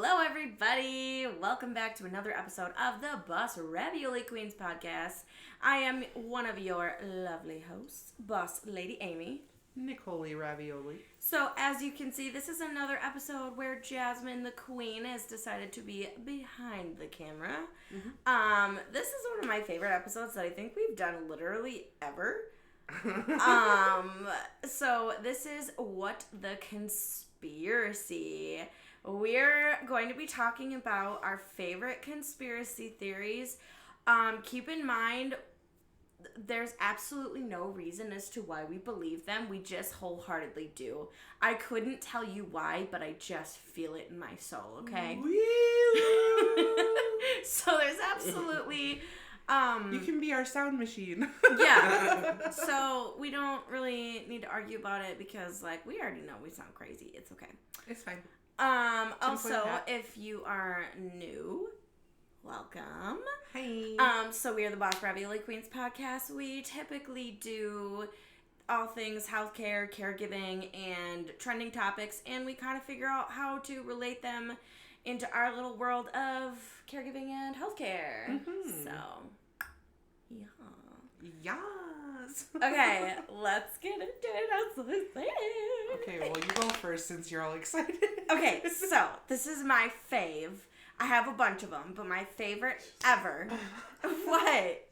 Hello, everybody. Welcome back to another episode of the Boss Ravioli Queens podcast. I am one of your lovely hosts, Boss Lady Amy. Nicole Ravioli. So, as you can see, this is another episode where Jasmine, the queen, has decided to be behind the camera. Mm-hmm. This is one of my favorite episodes that I think we've done literally ever. So this is What the Conspiracy. We're going to be talking about our favorite conspiracy theories. Keep in mind, there's absolutely no reason as to why we believe them. We just wholeheartedly do. I couldn't tell you why, but I just feel it in my soul, okay? So there's absolutely... you can be our sound machine. Yeah. So we don't really need to argue about it because, like, we already know we sound crazy. It's okay. It's fine. Also, if you are new, welcome. Hi. So we are the Boss Ravioli Queens podcast. We typically do all things healthcare, caregiving, and trending topics, and we kind of figure out how to relate them into our little world of caregiving and healthcare. Mm-hmm. So, yeah. Yes. Okay, let's get into it. I'm so excited. Okay, well, you go first since you're all excited. Okay, so this is my fave. I have a bunch of them, but my favorite ever. What?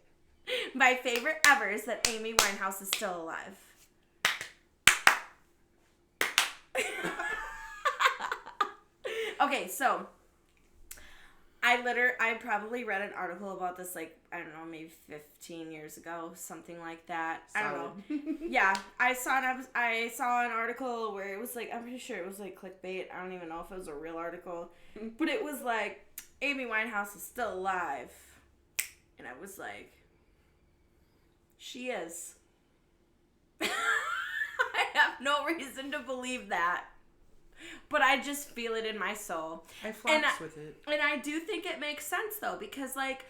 My favorite ever is that Amy Winehouse is still alive. Okay, so I probably read an article about this, like, I don't know, maybe 15 years ago, something like that. Solid. I don't know. Yeah, I saw an article where it was like, I'm pretty sure it was like clickbait. I don't even know if it was a real article, but it was like, Amy Winehouse is still alive, and I was like, she is. I have no reason to believe that. But I just feel it in my soul. I flex with it. And I do think it makes sense, though, because, like,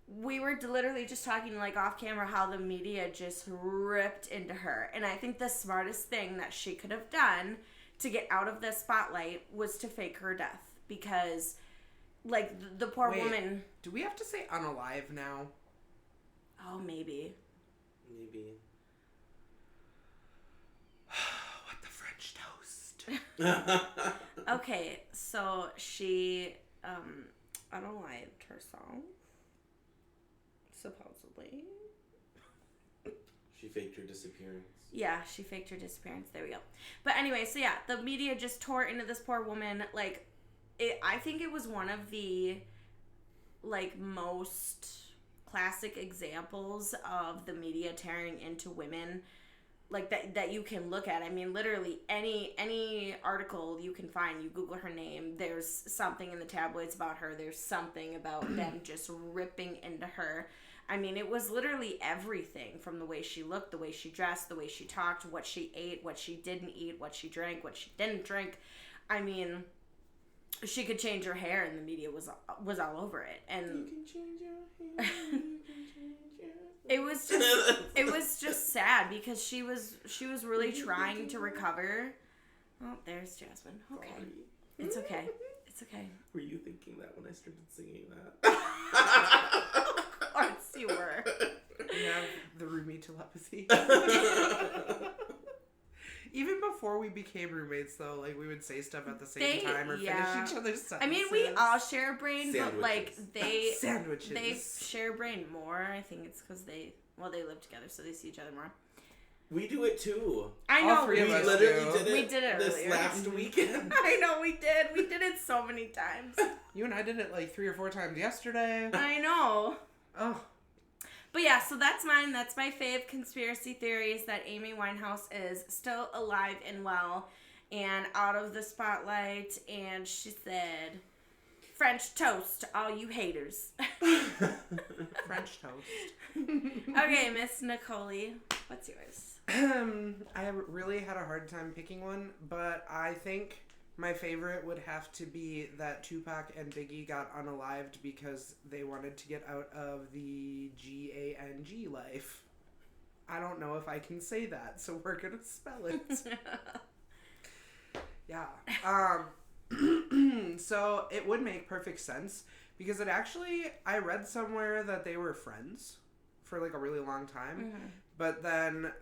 we were literally just talking, like, off camera how the media just ripped into her. And I think the smartest thing that she could have done to get out of the spotlight was to fake her death. Because, like, the poor woman... Do we have to say unalive now? Oh, maybe. Maybe. Okay, so she unalived herself, supposedly. She faked her disappearance. Yeah, she faked her disappearance. There we go. But anyway, so yeah, the media just tore into this poor woman. Like, I think it was one of the, like, most classic examples of the media tearing into women. Like, that you can look at. I mean, literally, any article you can find, you Google her name, there's something in the tabloids about her. There's something about them just ripping into her. I mean, it was literally everything from the way she looked, the way she dressed, the way she talked, what she ate, what she didn't eat, what she drank, what she didn't drink. I mean, she could change her hair, and the media was all over it. And you can change your hair. It was just sad because she was really trying to recover. Oh, there's Jasmine. Okay. Sorry. It's okay. It's okay. Were you thinking that when I started singing that? Of course you were. You have the roomie telepathy. Even before we became roommates, though, like, we would say stuff at the same time or finish each other's sentences. I mean, we all share a brain, but, like, they... Sandwiches. They share a brain more. I think it's because they live together, so they see each other more. We do it, too. I know. All three of us literally do. did it. We did it this earlier. last weekend. I know, we did. We did it so many times. You and I did it, like, 3 or 4 times yesterday. I know. Oh. But yeah, so that's mine. That's my fave conspiracy theory is that Amy Winehouse is still alive and well and out of the spotlight. And she said, French toast to all you haters. French toast. Okay, Miss Nicole, what's yours? I really had a hard time picking one, but I think my favorite would have to be that Tupac and Biggie got unalived because they wanted to get out of the GANG life. I don't know if I can say that, so we're gonna spell it. Yeah. So it would make perfect sense because I read somewhere that they were friends for like a really long time. Mm-hmm. But then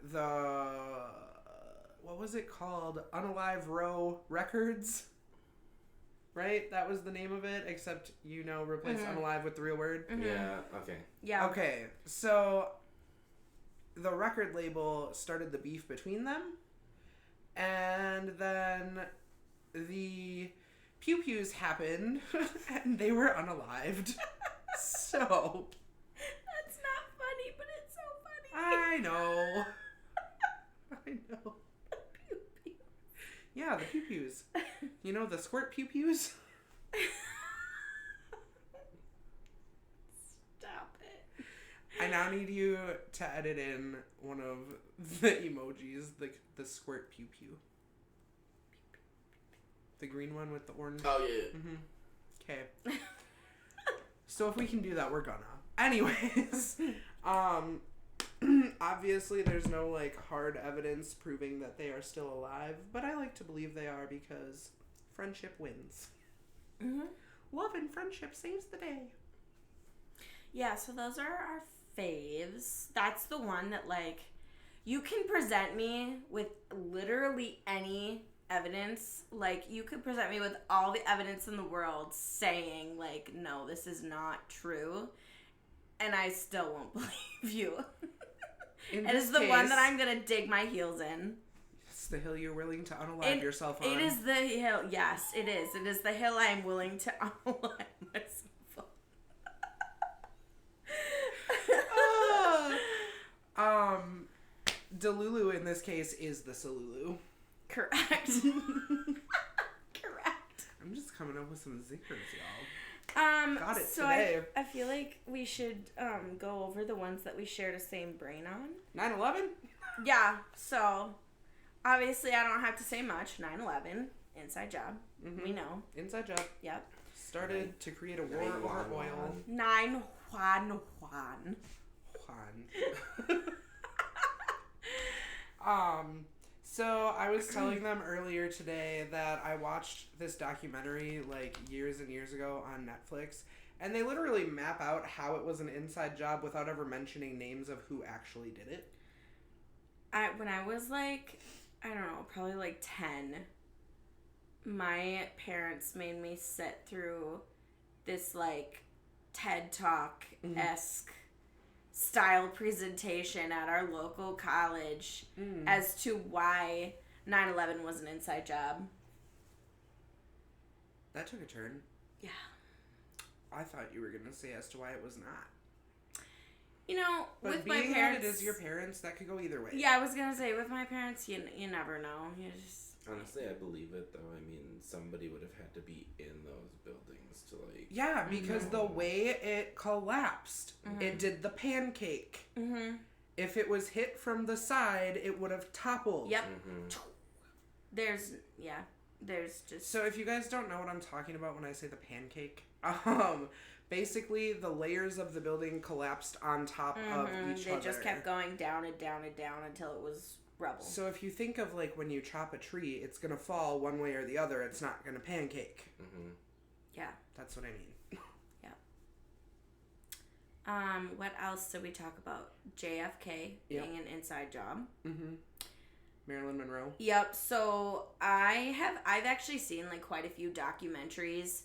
what was it called? Unalive Row Records? Right? That was the name of it, except, replace unalive with the real word. Mm-hmm. Yeah, okay. Yeah. Okay, so the record label started the beef between them, and then the Pew Pews happened, and they were unalived. So... That's not funny, but it's so funny. I know. Pew pew. Yeah, the Pew Pews. You know the squirt Pew Pews? Stop it. I now need you to edit in one of the emojis, the squirt Pew Pew. The green one with the orange. Oh, yeah. Okay. So if we can do that, we're gonna. Anyways, obviously there's no like hard evidence proving that they are still alive, but I like to believe they are because friendship wins. Mm-hmm. Love and friendship saves the day. Yeah, so those are our faves. That's the one that, like, you can present me with literally any evidence. Like, you could present me with all the evidence in the world saying, like, no, this is not true, and I still won't believe you. It is the one that I'm gonna dig my heels in. It's the hill you're willing to unalive yourself on. It is the hill. Yes, it is. It is the hill I am willing to unalive myself on. Delulu in this case is the Salulu. Correct. Correct. I'm just coming up with some zippers, y'all. Got it so today. I feel like we should go over the ones that we share the same brain on. 9/11? Yeah, so obviously I don't have to say much. 9/11, inside job. Mm-hmm. We know. Inside job. Yep. Started to create a war over oil. 9/11. So I was telling them earlier today that I watched this documentary like years and years ago on Netflix, and they literally map out how it was an inside job without ever mentioning names of who actually did it. When I was like, I don't know, probably like 10, my parents made me sit through this like TED Talk-esque style presentation at our local college as to why 9/11 was an inside job. That took a turn. Yeah. I thought you were going to say as to why it was not. You know, But with my being parents... that it is your parents, that could go either way. Yeah, I was going to say, with my parents, you never know. You just... Honestly, I believe it, though. I mean, somebody would have had to be in those buildings to, like... Yeah, because the way it collapsed, it did the pancake. Mm-hmm. If it was hit from the side, it would have toppled. Yep. Mm-hmm. There's just... So if you guys don't know what I'm talking about when I say the pancake, basically the layers of the building collapsed on top of each other. They just kept going down and down and down until it was rubble. So if you think of like when you chop a tree, it's going to fall one way or the other. It's not going to pancake. Mm-hmm. Yeah. That's what I mean. What else did we talk about? JFK being an inside job. Mm-hmm. Marilyn Monroe. Yep. So I've actually seen like quite a few documentaries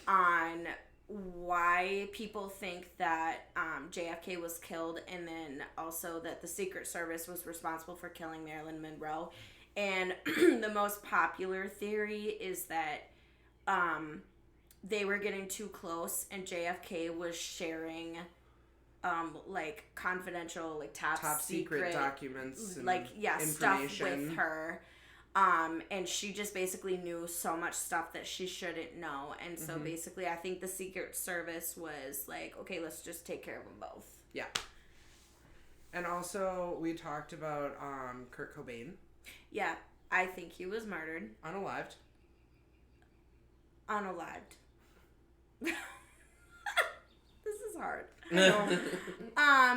on why people think that JFK was killed, and then also that the Secret Service was responsible for killing Marilyn Monroe. And the most popular theory is that they were getting too close, and JFK was sharing like confidential, like top secret documents and like stuff information with her. And she just basically knew so much stuff that she shouldn't know. And so basically I think the Secret Service was like, okay, let's just take care of them both. Yeah. And also we talked about Kurt Cobain. Yeah, I think he was murdered. Unalived. Unalived. This is hard. I know.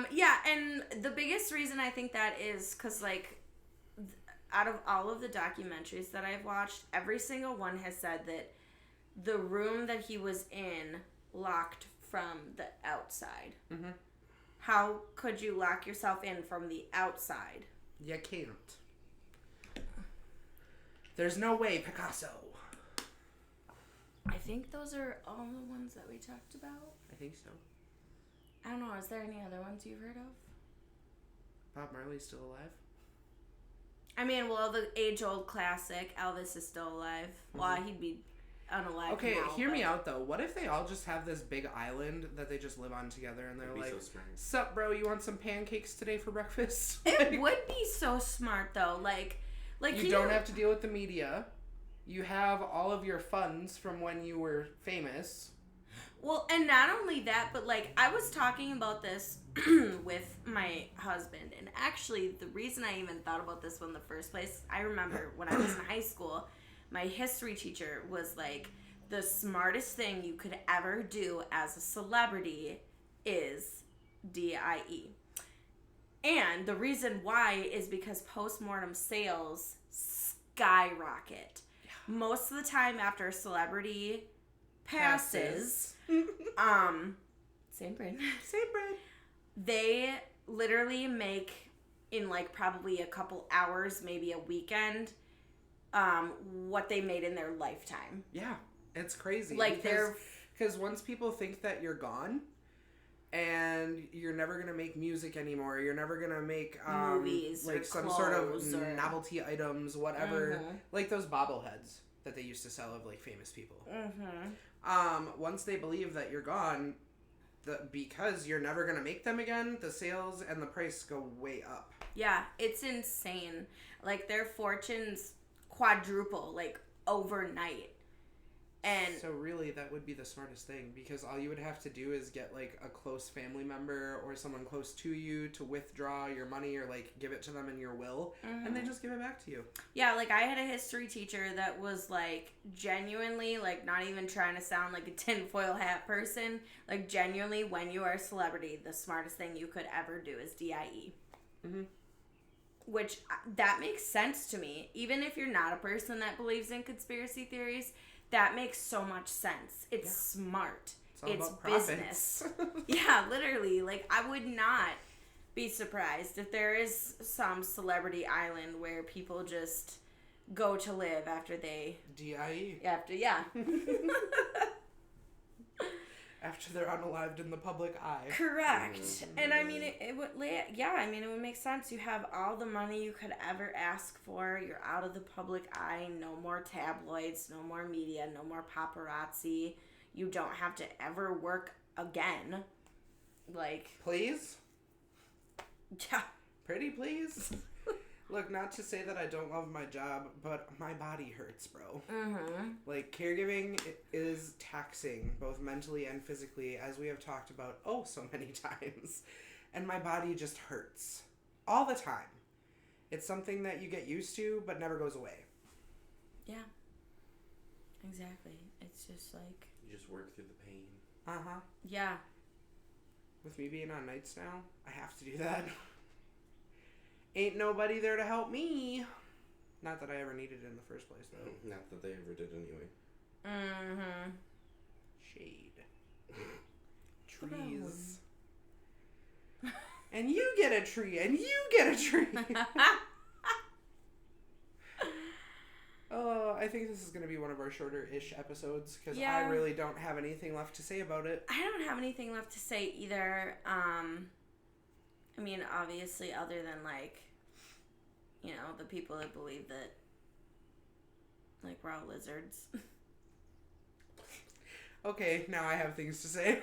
Yeah, and the biggest reason I think that is because, like, out of all of the documentaries that I've watched, every single one has said that the room that he was in locked from the outside. Mm-hmm. How could you lock yourself in from the outside? You can't. There's no way, Picasso. I think those are all the ones that we talked about. I think so. I don't know. Is there any other ones you've heard of? Bob Marley's still alive? I mean, well, the age-old classic, Elvis is still alive. Mm-hmm. Well, he'd be unalive Okay, now, hear me but- out though. What if they all just have this big island that they just live on together and they're That'd be like, so smart. "Sup, bro? You want some pancakes today for breakfast?" It would be so smart, though. Like you don't have to deal with the media. You have all of your funds from when you were famous. Well, and not only that, but like I was talking about this with my husband, and actually the reason I even thought about this one in the first place, I remember when I was in high school, my history teacher was like, the smartest thing you could ever do as a celebrity is DIE. And the reason why is because postmortem sales skyrocket. Most of the time after a celebrity passes, same brain. Same bread. They literally make in like probably a couple hours, maybe a weekend, what they made in their lifetime. Yeah, it's crazy. Like because once people think that you're gone, and you're never gonna make music anymore, you're never gonna make movies, like or some sort of clothes or- novelty items, whatever, Mhm. like those bobbleheads that they used to sell of like famous people. Mm-hmm. Once they believe that you're gone, because you're never gonna make them again, the sales and the price go way up. Yeah, it's insane. Like their fortunes quadruple like overnight. And So really, that would be the smartest thing, because all you would have to do is get like a close family member or someone close to you to withdraw your money or like give it to them in your will, and they just give it back to you. yeah, like I had a history teacher that was like genuinely, like not even trying to sound like a tinfoil hat person, like genuinely, when you are a celebrity, the smartest thing you could ever do is DIE. Mm-hmm. Which, that makes sense to me. Even if you're not a person that believes in conspiracy theories, that makes so much sense. It's smart. It's all It's about business. profits. Yeah, literally. Like, I would not be surprised if there is some celebrity island where people just go to live after they... DIE. Yeah. After they're unalived in the public eye. Correct. And I mean, it would, yeah, I mean, it would make sense. You have all the money you could ever ask for. You're out of the public eye. No more tabloids, no more media, no more paparazzi. You don't have to ever work again. Like, Please? yeah. Pretty please? Look, not to say that I don't love my job, but my body hurts, bro. Mm-hmm. Like, caregiving is taxing, both mentally and physically, as we have talked about so many times. And my body just hurts. All the time. It's something that you get used to, but never goes away. Yeah. Exactly. It's just like... You just work through the pain. Uh-huh. Yeah. With me being on nights now, I have to do that. Ain't nobody there to help me. Not that I ever needed it in the first place, though. Not that they ever did anyway. Mm-hmm. Shade. Trees. And you get a tree, and you get a tree. Oh, I think this is going to be one of our shorter-ish episodes, because Yeah. I really don't have anything left to say about it. I don't have anything left to say either. I mean, obviously, other than, like, you know, the people that believe that, like, we're all lizards. Okay, now I have things to say.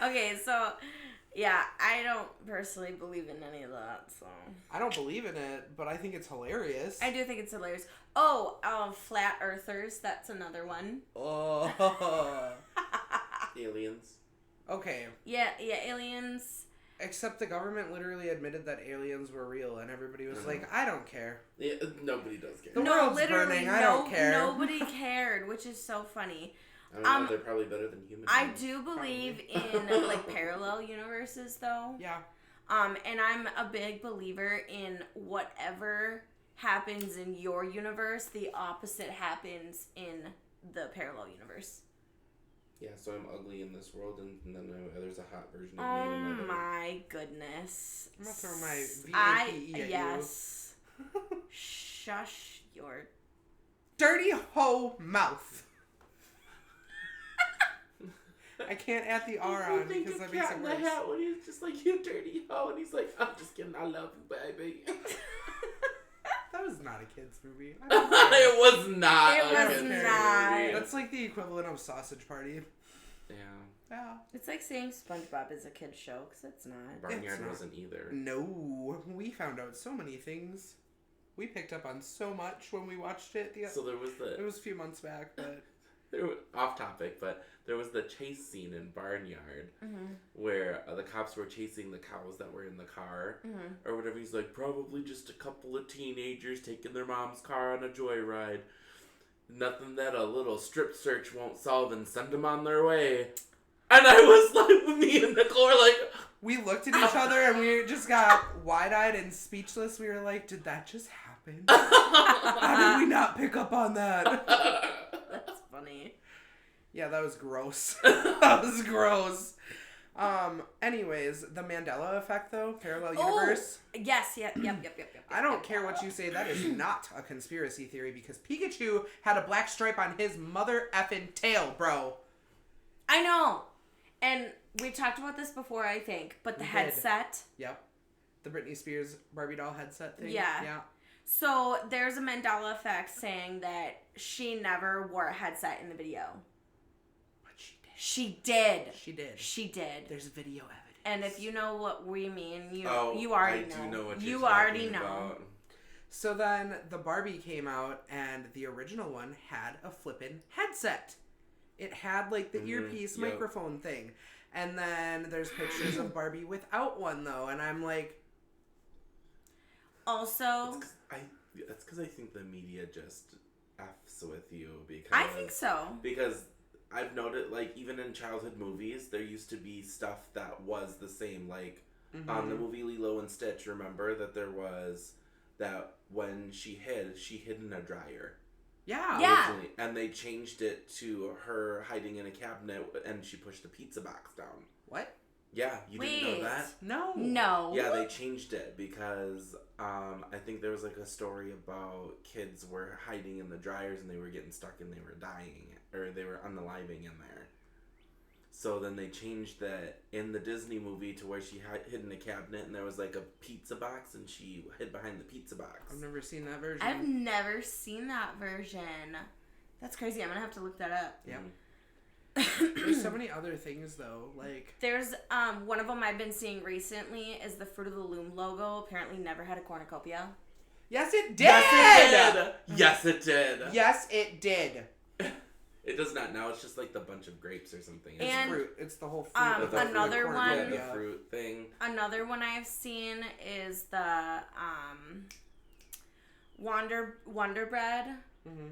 Okay, so, yeah, I don't personally believe in any of that, so. I don't believe in it, but I think it's hilarious. I do think it's hilarious. Oh, flat earthers, that's another one. Oh. Aliens. Okay. Yeah, aliens. Except the government literally admitted that aliens were real, and everybody was Mhm. like, I don't care. Yeah, nobody does care. The world's burning, I don't care. Nobody cared, which is so funny. I don't know, they're probably better than humans. I do believe in, like, parallel universes, though. Yeah. And I'm a big believer in whatever happens in your universe, the opposite happens in the parallel universe. Yeah, so I'm ugly in this world, and then there's a hot version of me Oh in another. my goodness. I'm gonna throw my VAPE at yes. Shush your dirty hoe mouth. I can't add the R on because that makes it worse. Hat when he's just like, you dirty hoe, and he's like, I'm just kidding, I love you, baby. That was not a kid's movie. It was not. It was not. That's like the equivalent of Sausage Party. Yeah. It's like saying SpongeBob is a kid's show, because it's not. Barnyard wasn't either. No. We found out so many things. We picked up on so much when we watched it. So there was It was a few months back, but... off topic, but there was the chase scene in Barnyard where the cops were chasing the cows that were in the car or whatever. He's like, probably just a couple of teenagers taking their mom's car on a joyride. Nothing that a little strip search won't solve, and send them on their way. And I was like, me and Nicole were like... We looked at each other and we just got wide-eyed and speechless. We were like, did that just happen? How did we not pick up on that? That's funny. Yeah, that was gross. That was gross. Anyways, the Mandela effect, though, parallel universe. Yes, yep. I don't care what you say. That is not a conspiracy theory because Pikachu had a black stripe on his mother effing tail, bro. I know. And we talked about this before, I think, but the headset. Yep. The Britney Spears Barbie doll headset thing. Yeah. So there's a Mandela effect saying that she never wore a headset in the video. But she did. She did. There's video evidence. And if you know what we mean, you already know. I do know what you you're already talking know. about. So then the Barbie came out, and the original one had a flippin' headset. It had like the earpiece microphone thing. And then there's pictures of Barbie without one, though, and I'm like... Also... That's because I think the media just F's with you, because... I think so. Because I've noted, like, even in childhood movies, there used to be stuff that was the same, like, on the movie Lilo and Stitch, remember that there was... that when she hid in a dryer. Yeah. Originally. And they changed it to her hiding in a cabinet and she pushed a pizza box down. What? Yeah, you didn't know that? No. Yeah, they changed it because I think there was like a story about kids were hiding in the dryers and they were getting stuck and they were dying or they were unaliving in there. So then they changed that in the Disney movie to where she hid in a cabinet and there was like a pizza box and she hid behind the pizza box. I've never seen that version. I've never seen that version. That's crazy. I'm going to have to look that up. Yeah. There's so many other things though, like... There's, one of them I've been seeing recently is the Fruit of the Loom logo. Apparently never had a cornucopia. Yes, it did! Yes, it did! Yes, it did! It does not now. It's just like the bunch of grapes or something. It's And, fruit. It's the whole fruit. another one... Yeah, the fruit thing. Another one I've seen is the, Wonder Bread.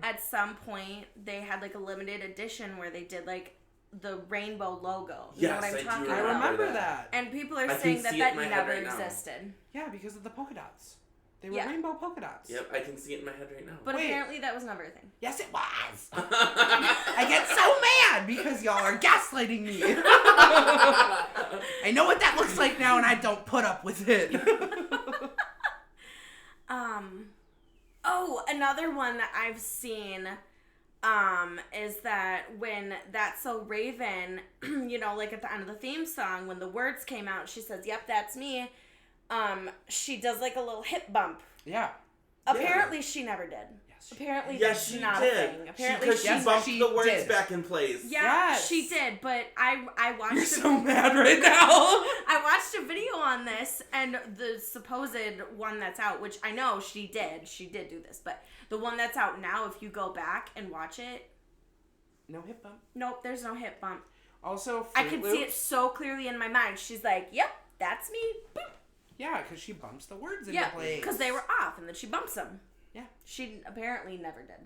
At some point, they had like a limited edition where they did like the rainbow logo. You know what I'm talking about? I remember that. And people are saying that never existed. Yeah, because of the polka dots. They were Yeah. rainbow polka dots. Yep, I can see it in my head right now. But apparently that was never a thing. Yes, it was. I get so mad because y'all are gaslighting me. I know what that looks like now, and I don't put up with it. Oh, another one that I've seen is that when That's So Raven, you know, like at the end of the theme song, when the words came out, she says, "Yep, that's me." She does like a little hip bump. Yeah. Apparently she never did. Yes. Apparently Yes, that's she not did. a thing. Apparently Because she bumped the words back in place. Yeah, Yes. she did, but I watched You're so mad right now. I watched a video on this, and the supposed one that's out, which I know she did do this, but the one that's out now, if you go back and watch it, No hip bump. nope, there's no hip bump. Also, I can see it so clearly in my mind. She's like, "Yep, that's me." Boop. Yeah, because she bumps the words into place. Yeah, because they were off, and then she bumps them. Yeah. She apparently never did.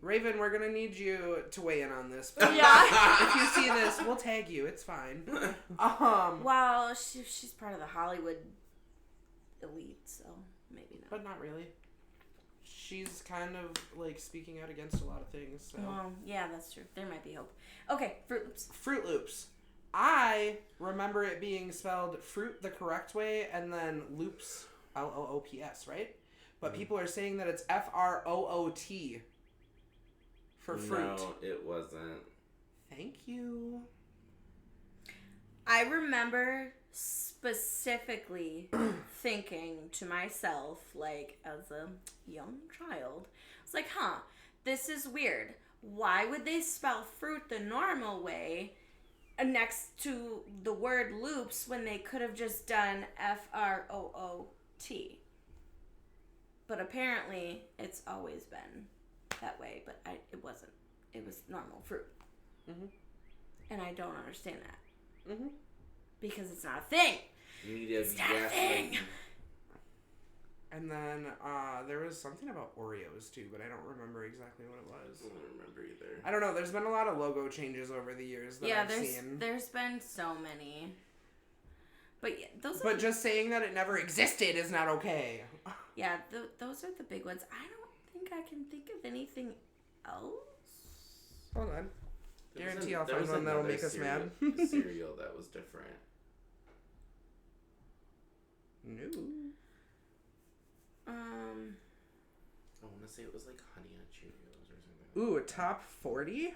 Raven, we're gonna need you to weigh in on this. Yeah. If you see this, we'll tag you. It's fine. Well, she's part of the Hollywood elite, so maybe not. But not really. she's kind of, like, speaking out against a lot of things, so. Well, yeah, that's true. There might be hope. Okay, Fruit Loops. Fruit Loops. I remember it being spelled fruit the correct way and then loops, L-O-O-P-S, right? But people are saying that it's F-R-O-O-T for fruit. No, it wasn't. Thank you. I remember specifically thinking to myself, like, as a young child, I was like, this is weird. Why would they spell fruit the normal way next to the word loops when they could have just done F-R-O-O-T? But apparently, it's always been that way, but it wasn't. It was normal fruit. Mm-hmm. And I don't understand that. Mm-hmm. Because it's not a thing. You need to It's not a thing. And then there was something about Oreos too, but I don't remember exactly what it was. I don't remember either. I don't know. There's been a lot of logo changes over the years that I've seen. There's been so many. But yeah, But just saying that it never existed is not okay. Yeah, those are the big ones. I don't think I can think of anything else. Hold on. Guarantee I'll find one that'll make us mad. Cereal that was different. No. I want to say it was like Honey Nut Cheerios or something. Ooh, a top 40?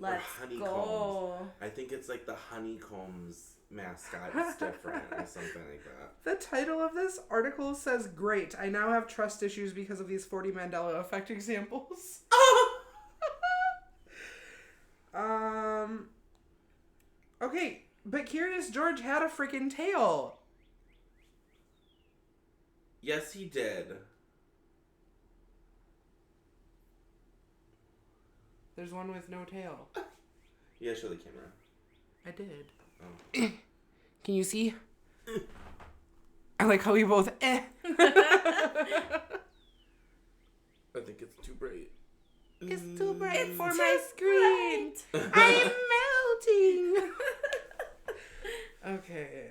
Let's honeycombs. go. I think it's like the Honeycombs mascot is different or something like that. The title of this article says, "Great, I now have trust issues because of these 40 Mandela effect examples." Okay, but Curious George had a freaking tail. Yes, he did. There's one with no tail. Yeah, show the camera. I did. Oh. Can you see? I like how we both I think it's too bright. It's too bright for too my screen. I'm melting. Okay.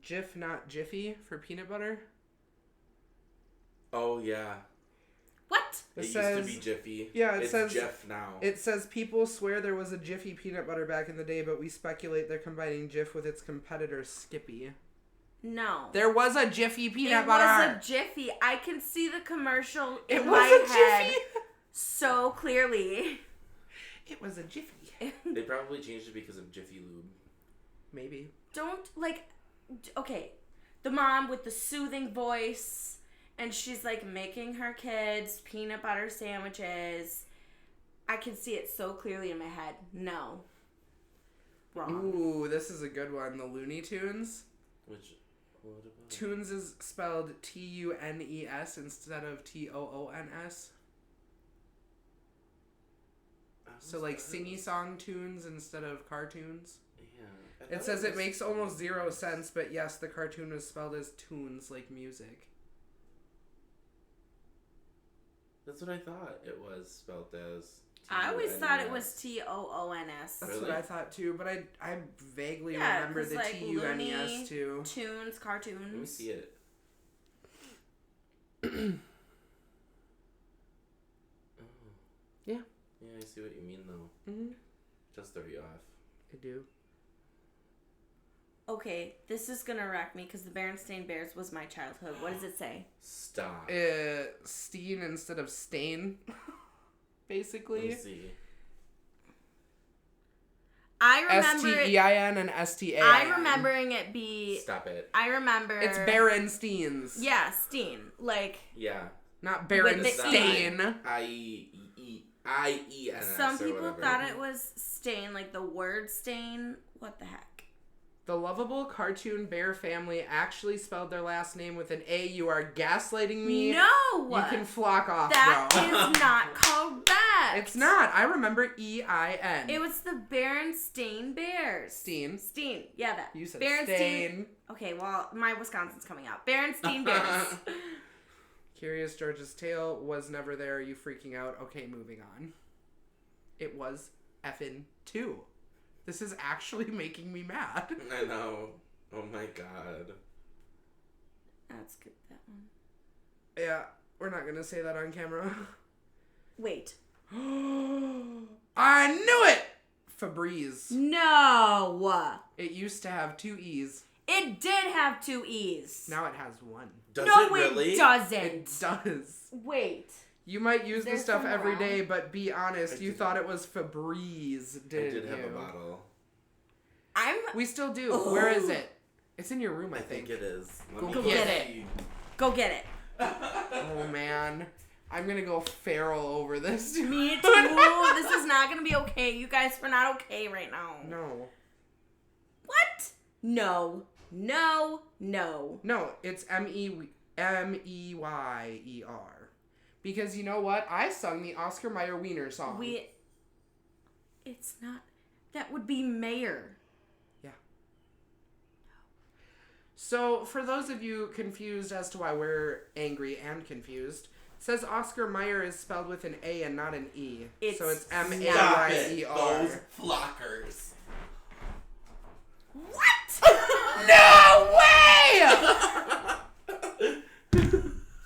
Jif, not Jiffy for peanut butter. Oh, yeah. What? It says, used to be Jiffy. Yeah, it it's says Jif now. It says people swear there was a Jiffy peanut butter back in the day, but we speculate they're combining Jif with its competitor Skippy. No. There was a Jiffy peanut it butter. It was a Jiffy. I can see the commercial It in was my a head Jiffy. so clearly. It was a Jiffy. They probably changed it because of Jiffy Lube. Maybe. Don't, like, okay, the mom with the soothing voice, and she's, like, making her kids peanut butter sandwiches. I can see it so clearly in my head. No. Wrong. Ooh, this is a good one. The Looney Tunes. Which, what about Tunes is spelled Tunes instead of Toons. So, like, singy-song tunes instead of cartoons. Yeah. It says it makes almost zero sense, but yes, the cartoon was spelled as tunes, like music. That's what I thought it was spelled as. I always Tunes. thought it was Toons. That's Really? what I thought too, but I vaguely Yeah, remember 'cause, the like, Tunes Looney too. Tunes, cartoons. Let me see it. Oh. Yeah. Yeah, I see what you mean though. Mm-hmm. Just throw you off. I do. Okay, this is gonna wreck me because the Berenstain Bears was my childhood. What does it say? Stop. Steen instead of stain. Let Basically. me see. I remember Stein and Stan. I remembering it be. Stop it. I remember. It's Berensteins. Yeah, Steen. Like. Yeah. Not With the Berenstain. I-E-N-S. Some or people whatever. thought it was stain, like the word stain. What the heck? The lovable cartoon bear family actually spelled their last name with an A. You are gaslighting me. No! You can flock off, That bro. is not correct. It's not. I remember E-I-N. It was the Berenstain Bears. Steen. Steen. Yeah, that. You said Berenstain. stain. Okay, well, my Wisconsin's coming out. Berenstain Bears. Curious George's tail was never there. Are you freaking out? Okay, moving on. It was effing 2. This is actually making me mad. I know. Oh my god. That's good, that one. Yeah, we're not gonna say that on camera. Wait. I knew it! Febreze. No! It used to have 2 E's. It did have 2 E's. Now it has 1. Does no, it really? it doesn't. It does. Wait. You might use this stuff every wrong? day, but be honest, you thought it was Febreze, didn't you? I did have a bottle. We still do. Where is it? It's in your room, I think. it is. Go get it. Go get it. Oh, man. I'm gonna go feral over this. Me too. This is not gonna be okay. You guys are not okay right now. No. What? No. No. No. No, it's Meyyer. Because you know what? I sung the Oscar Mayer Wiener song. It's not. That would be Mayor. Yeah. So, for those of you confused as to why we're angry and confused, it says Oscar Mayer is spelled with an A and not an E. So it's Mayer. Those flockers. What? No way!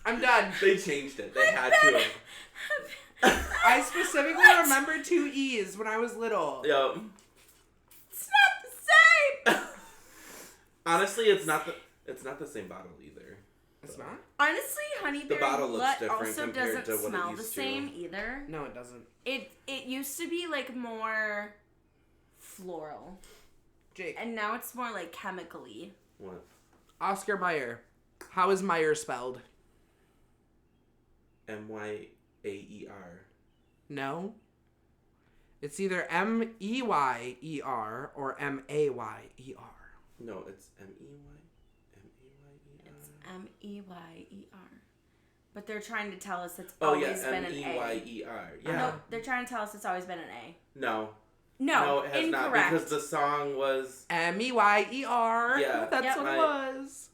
I'm done. They changed it. They had to have. I specifically remember 2 E's when I was little. Yep. It's not the same. Honestly, it's not the same bottle either. It's not? Honestly, Honeyberry The bottle looks different also compared doesn't to what it smell the used to. same either. No, it doesn't. It used to be like more floral, Jake. and now it's more like chemically. What? Oscar Mayer. How is Mayer spelled? Myear. No. It's either Meyer or Mayer. No, it's Meyyer. It's Meyer. But they're trying to tell us it's Oh always yeah, been an A. Meyer. Yeah. No, they're trying to tell us it's always been an A. No. No, it has incorrect. not because the song was. Meyer. Yeah. That's Yep. what it was.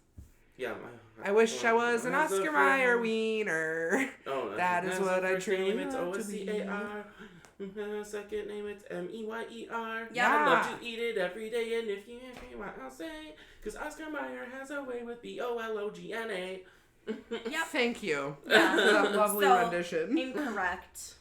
Yeah. I wish I was an Oscar Mayer wiener. Oh, That is what I truly name, it's want to be. OSCAR. Second name, it's Meyer. Yeah. I love to eat it every day, and if you ask me what I'll say, because Oscar Mayer has a way with BOLOGNA. Yep. Thank you Yeah. for that lovely So, rendition. Incorrect.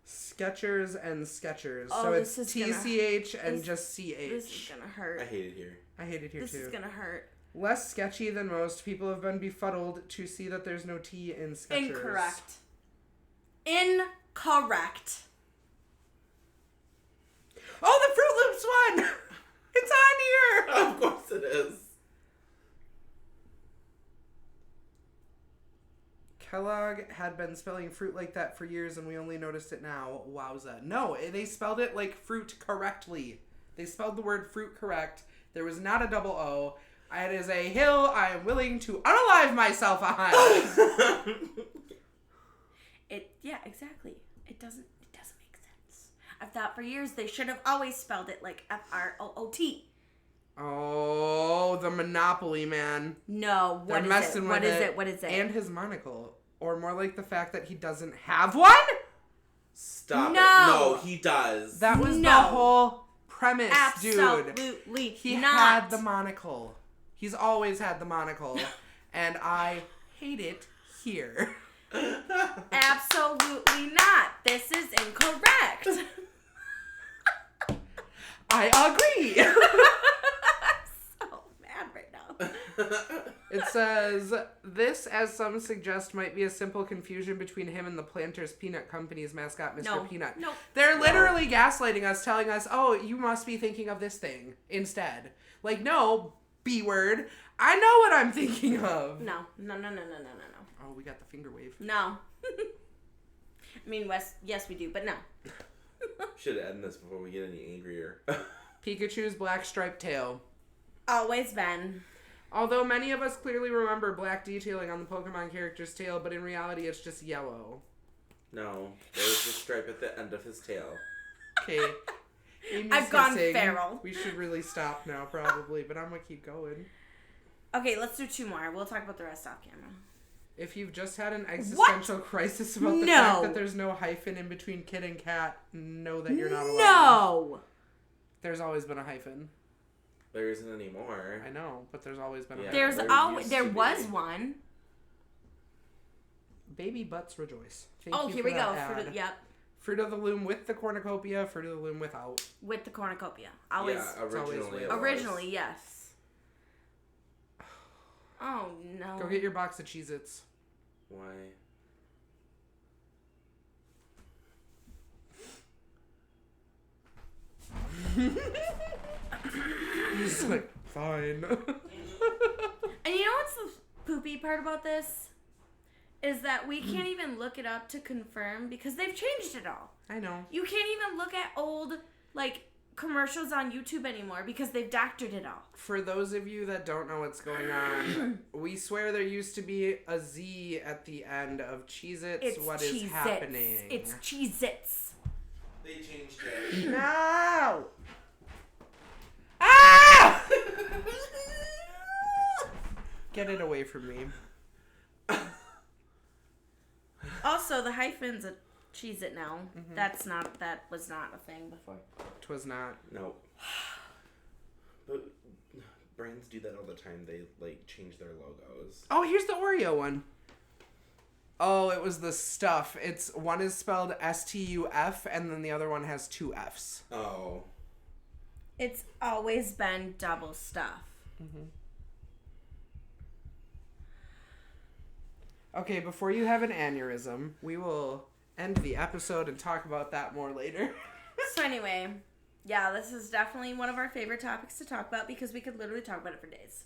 Skechers and Skechers. Oh, so it's this is TCH and this- just CH. This is gonna hurt. I hate it here. I hate it here This too. is gonna hurt. Less sketchy than most, people have been befuddled to see that there's no T in Skechers. Incorrect. Incorrect. Oh, the Fruit Loops one! It's on here! Of course it is. Kellogg had been spelling fruit like that for years and we only noticed it now. Wowza. No, they spelled it like fruit correctly. They spelled the word fruit correct. There was not a double O. It is a hill I am willing to unalive myself on. Yeah, exactly. It doesn't make sense. I've thought for years they should have always spelled it like FROOT. Oh, the Monopoly man. No, They're what is messing it? with What is it? What is it? And his monocle. Or more like the fact that he doesn't have one? Stop No. it. No, he does. That was the No. whole premise, dude. Absolutely He not. had the monocle. He's always had the monocle. And I hate it here. Absolutely not. This is incorrect. I agree. I'm so mad right now. It says, this, as some suggest, might be a simple confusion between him and the Planters Peanut Company's mascot, Mr. No. Peanut. No. They're literally gaslighting us, telling us, oh, you must be thinking of this thing instead. Like, no, B-word. I know what I'm thinking of. No. Oh, we got the finger wave. No. I mean, yes, we do, but no. Should end this before we get any angrier. Pikachu's black striped tail. Always been. Although many of us clearly remember black detailing on the Pokemon character's tail, but in reality it's just yellow. No, there was a stripe at the end of his tail. Okay. I've gone feral. We should really stop now, probably, but I'm gonna keep going. Okay, let's do 2 more. We'll talk about the rest off camera. If you've just had an existential crisis about the fact that there's no hyphen in between kid and cat, know that you're not alone. No! There's always been a hyphen. There isn't anymore. I know, but there's always been a Yeah, hyphen. There was one. Baby butts rejoice. Here we go. Fruit of the Loom with the cornucopia, Fruit of the Loom without. With the cornucopia. Always. Yeah, originally. Originally, yes. Oh, no. Go get your box of Cheez-Its. Why? He's like, fine. And you know what's the poopy part about this? Is that we can't even look it up to confirm because they've changed it all. I know. You can't even look at old, commercials on YouTube anymore because they've doctored it all. For those of you that don't know what's going on, we swear there used to be a Z at the end of Cheez-Its. What is happening? It's Cheez-Its. They changed it. No! Ah! Get it away from me. Also, the hyphen's a Cheez-It now. Mm-hmm. That was not a thing before. Twas not. No. But brands do that all the time. They change their logos. Oh, here's the Oreo one. Oh, it was the stuff. One is spelled STUF and then the other one has 2 Fs. Oh. It's always been double stuff. Mm-hmm. Okay, before you have an aneurysm, we will end the episode and talk about that more later. So anyway, yeah, this is definitely one of our favorite topics to talk about because we could literally talk about it for days.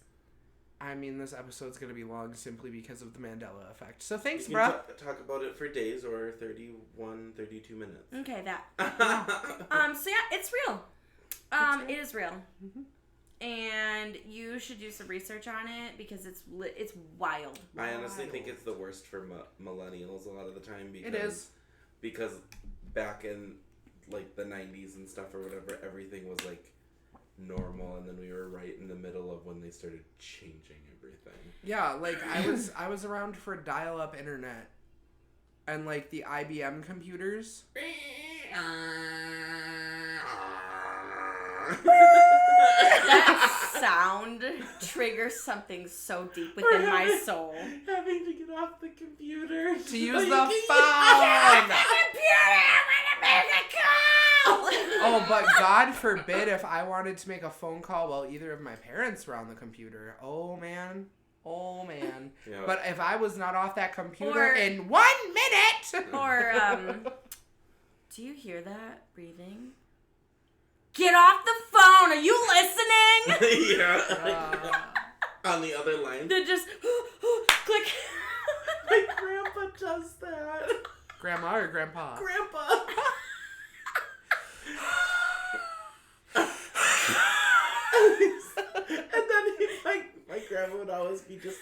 I mean, this episode's going to be long simply because of the Mandela effect. So thanks, you bro. can talk about it for days or 32 minutes. Okay, that. So yeah, it's real. It is real. Mm-hmm. And you should do some research on it because it's wild. I honestly think it's the worst for millennials a lot of the time. Because, it is. Because back in, the 90s and stuff or whatever, everything was, normal. And then we were right in the middle of when they started changing everything. Yeah, I was around for dial-up internet. And, the IBM computers. That sound triggers something so deep within my soul. Having to get off the computer to use the phone. Oh, but God forbid if I wanted to make a phone call while either of my parents were on the computer. Oh, man. Yep. But if I was not off that computer in 1 minute. Or, do you hear that breathing? Get off the phone! Are you listening? Yeah. On the other line. They're just click. My grandpa does that. Grandma or grandpa? Grandpa. And then my grandma would always be just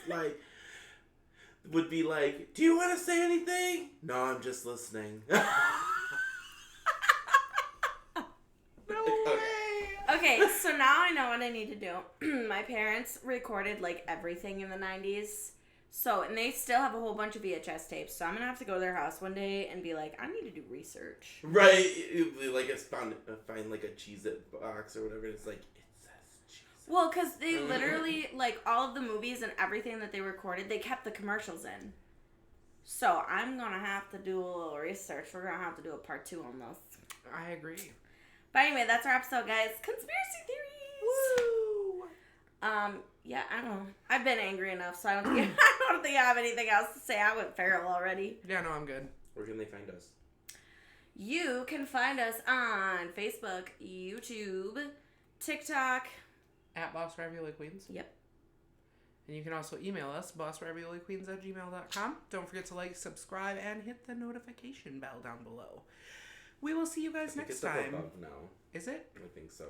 would be like, do you want to say anything? No, I'm just listening. Okay, so now I know what I need to do. My parents recorded everything in the 90s. So, and they still have a whole bunch of VHS tapes. So I'm going to have to go to their house one day and be like, I need to do research. Right. It'd be find a Cheez-It box or whatever. It's it says Cheez-It. Well, because they literally, all of the movies and everything that they recorded, they kept the commercials in. So I'm going to have to do a little research. We're going to have to do a part 2 on this. I agree. But anyway, that's our episode, guys. Conspiracy theories. Woo! Yeah, I don't know. I've been angry enough, so I don't think I have anything else to say. I went feral already. Yeah, no, I'm good. Where can they find us? You can find us on Facebook, YouTube, TikTok. At Boss Ravioli Queens. Yep. And you can also email us, bossravioliqueens@gmail.com. Don't forget to subscribe, and hit the notification bell down below. We will see you guys next time. It's above now. Is it? I think so.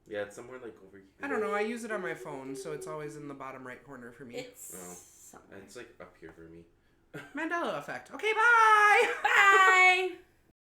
Yeah, it's somewhere over here. I don't know. I use it on my phone, so it's always in the bottom right corner for me. It's somewhere. It's up here for me. Mandela effect. Okay, bye! Bye!